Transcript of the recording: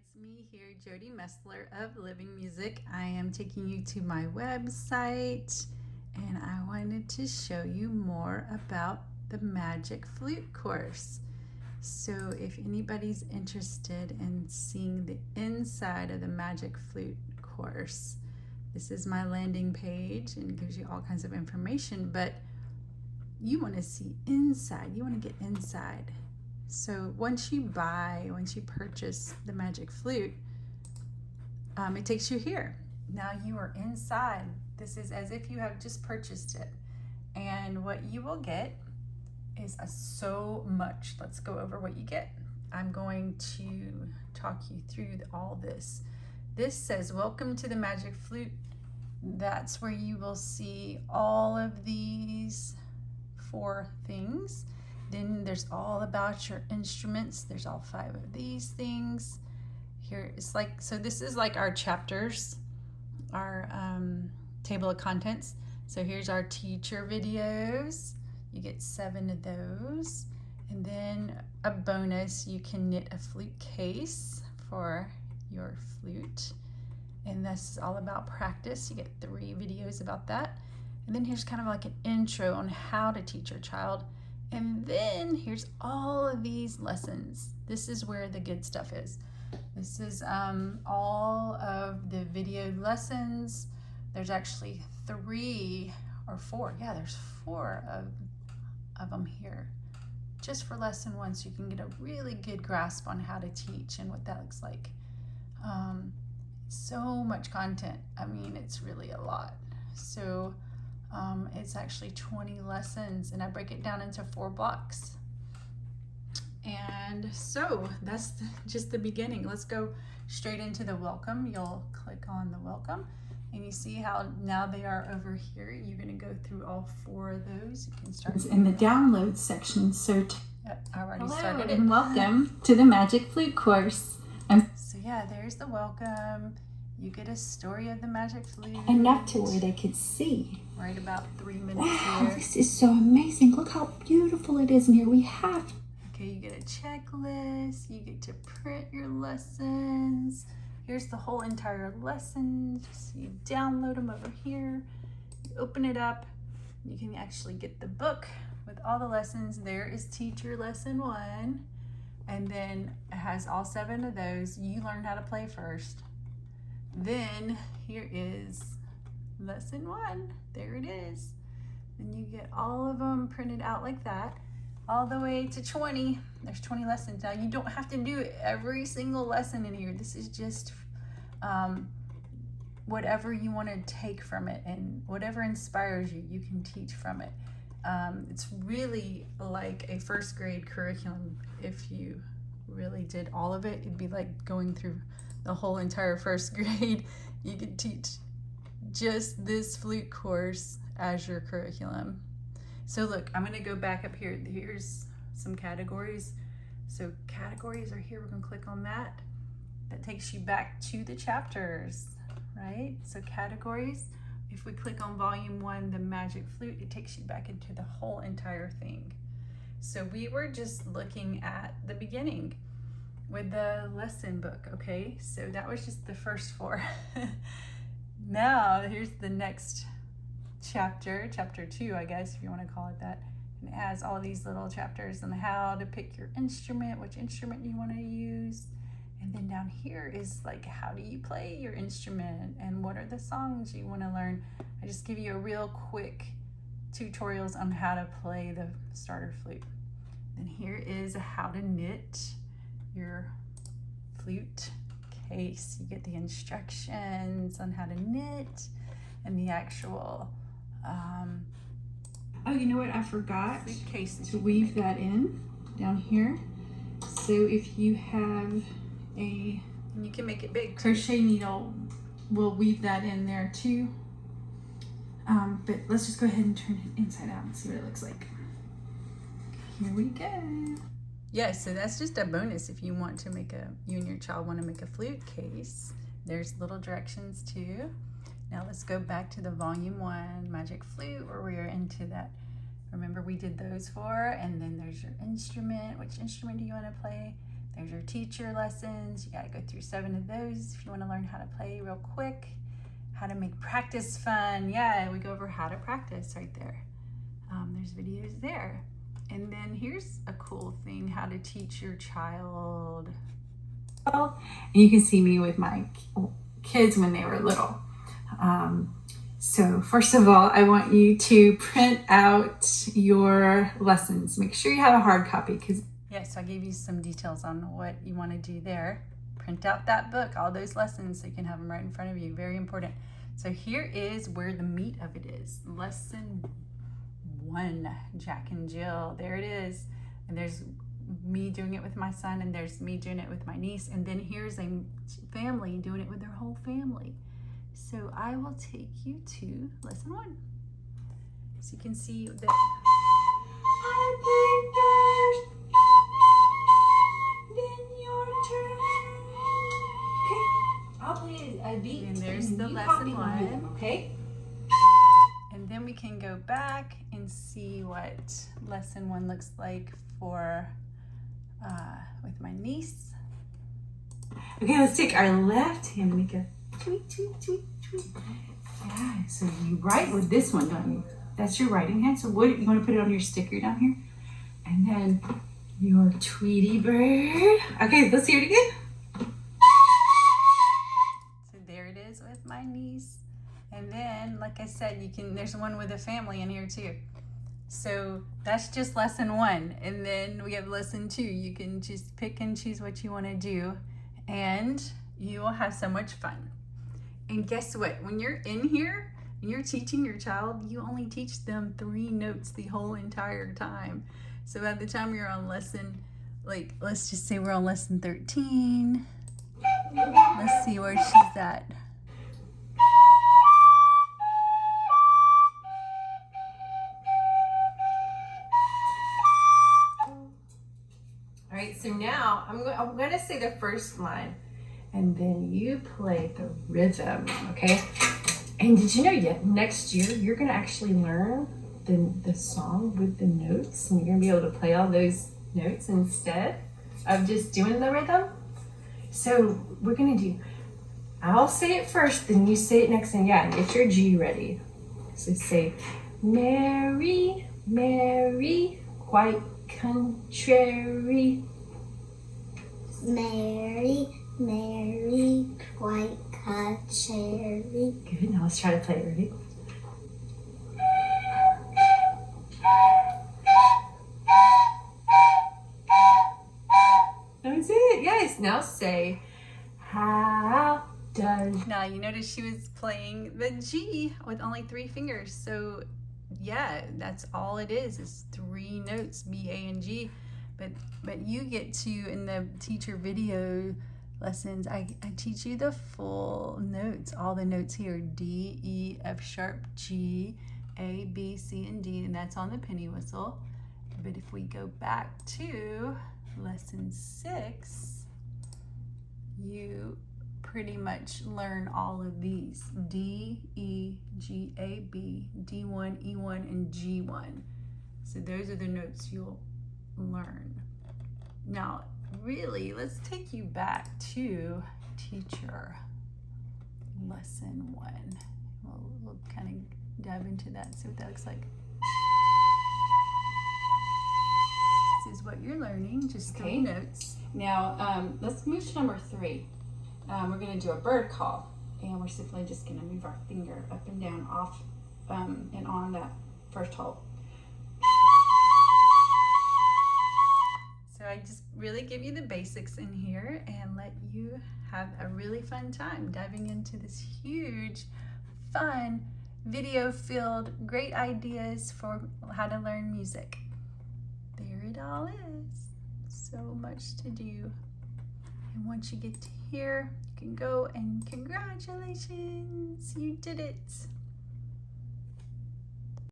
it's me here, Jody Messler of Living Music. I am taking you to my website and I wanted to show you more about the Magic Flute Course. So if anybody's interested in seeing the inside of the Magic Flute Course, this is my landing page and it gives you all kinds of information, but you want to see inside, you want to get inside. So once you purchase the Magic Flute, it takes you here. Now you are inside. This is as if you have just purchased it. And what you will get is so much. Let's go over what you get. I'm going to talk you through all this. This says, welcome to the Magic Flute. That's where you will see all of these 4 things. Then there's all about your instruments. There's all 5 of these things. Here it's like, so this is like our chapters, our table of contents. So here's our teacher videos. You get 7 of those. And then a bonus, you can knit a flute case for your flute. And this is all about practice. You get 3 videos about that. And then here's kind of like an intro on how to teach your child. And then here's all of these lessons. This is where the good stuff is. This is all of the video lessons. There's actually 3 or 4. Yeah, there's 4 of them here. Just for lesson 1, so you can get a really good grasp on how to teach and what that looks like. So much content. I mean, it's really a lot. So it's actually 20 lessons and I break it down into 4 blocks. And so that's just the beginning. Let's go straight into the welcome. You'll click on the welcome and you see how now they are over here. You're going to go through all 4 of those. You can start in the download section. So yep, I already hello started and welcome to the Magic Flute Course. So yeah, there's the welcome. You get a story of the Magic Flute. Enough to where they could see. Right about 3 minutes wow, here. This is so amazing. Look how beautiful it is in here. We have. Okay, you get a checklist. You get to print your lessons. Here's the whole entire lesson. So you download them over here. You open it up. You can actually get the book with all the lessons. There is teacher lesson 1. And then it has all 7 of those. You learn how to play first. Then here is lesson 1. There it is. Then you get all of them printed out like that, all the way to 20. There's 20 lessons. Now you don't have to do every single lesson in here. This is just whatever you want to take from it and whatever inspires you, you can teach from it. It's really like a 1st grade curriculum. If you really did all of it, it'd be like going through the whole entire 1st grade. You could teach just this flute course as your curriculum. So look, I'm going to go back up here. Here's some categories. So categories are here. We're going to click on that. That takes you back to the chapters, right? So categories, if we click on volume 1, the Magic Flute, it takes you back into the whole entire thing. So we were just looking at the beginning with the lesson book, okay? So that was just the first 4. Now, here's the next chapter, chapter 2, I guess, if you want to call it that. And it has all these little chapters on how to pick your instrument, which instrument you want to use. And then down here is like, how do you play your instrument and what are the songs you want to learn? I just give you a real quick tutorials on how to play the starter flute. Then here is how to knit your flute case. You get the instructions on how to knit and the actual Oh, you know what? I forgot flute case to weave that in down here. So if you have a and you can make it big. crochet needle, we'll weave that in there too. But let's just go ahead and turn it inside out and see what it looks like. Here we go. Yeah, so that's just a bonus if you want to make you and your child want to make a flute case. There's little directions too. Now let's go back to the volume 1 Magic Flute where we are into that. Remember we did those 4, and then there's your instrument. Which instrument do you want to play? There's your teacher lessons. You got to go through 7 of those if you want to learn how to play real quick. How to make practice fun. Yeah, we go over how to practice right there. There's videos there. And then here's a cool thing, how to teach your child. And you can see me with my kids when they were little. So first of all, I want you to print out your lessons. Make sure you have a hard copy. Yes, so I gave you some details on what you want to do there. Print out that book, all those lessons, so you can have them right in front of you. Very important. So here is where the meat of it is. Lesson 1, Jack and Jill. There it is. And there's me doing it with my son, and there's me doing it with my niece. And then here's a family doing it with their whole family. So I will take you to lesson 1. So you can see that I play first, then your turn. Okay, I'll play a beat. And there's the you lesson copy 1. rhythm, okay? And then we can go back and see what lesson 1 looks like for with my niece. Okay, let's take our left hand and make a tweet, tweet, tweet, tweet. Yeah, so you write with this one, don't you? That's your writing hand. So what you want to put it on your sticker down here? And then your Tweety bird. Okay, let's hear it again. So there it is with my niece. And then, like I said, there's one with a family in here too. So that's just lesson 1. And then we have lesson 2. You can just pick and choose what you want to do. And you will have so much fun. And guess what? When you're in here and you're teaching your child, you only teach them 3 notes the whole entire time. So by the time you're on lesson, like, let's just say we're on lesson 13. Let's see where she's at. All right, so now I'm going to say the first line, and then you play the rhythm, okay? And did you know yet next year you're going to actually learn the song with the notes, and you're going to be able to play all those notes instead of just doing the rhythm? So we're going to do, I'll say it first, then you say it next, and yeah, get your G ready. So say, Mary, Mary, quite contrary. Mary, Mary, quite contrary. Good, now let's try to play it, ready? That was it, yes. Now say, how does... Now you notice she was playing the G with only 3 fingers. So yeah, that's all it is 3 notes, B, A, and G. But you get to, in the teacher video lessons, I teach you the full notes, all the notes here, D, E, F sharp, G, A, B, C, and D, and that's on the penny whistle. But if we go back to lesson 6, you pretty much learn all of these, D, E, G, A, B, D1, E1, and G1. So those are the notes you'll learn. Now, really, let's take you back to teacher lesson 1. We'll kind of dive into that, see what that looks like. This is what you're learning, just 3 notes. Now, let's move to number 3. We're going to do a bird call, and we're simply just going to move our finger up and down, off and on that first hole. So I just really give you the basics in here and let you have a really fun time diving into this huge, fun, video-filled, great ideas for how to learn music. There it all is. So much to do. And once you get to here, you can go and congratulations, you did it.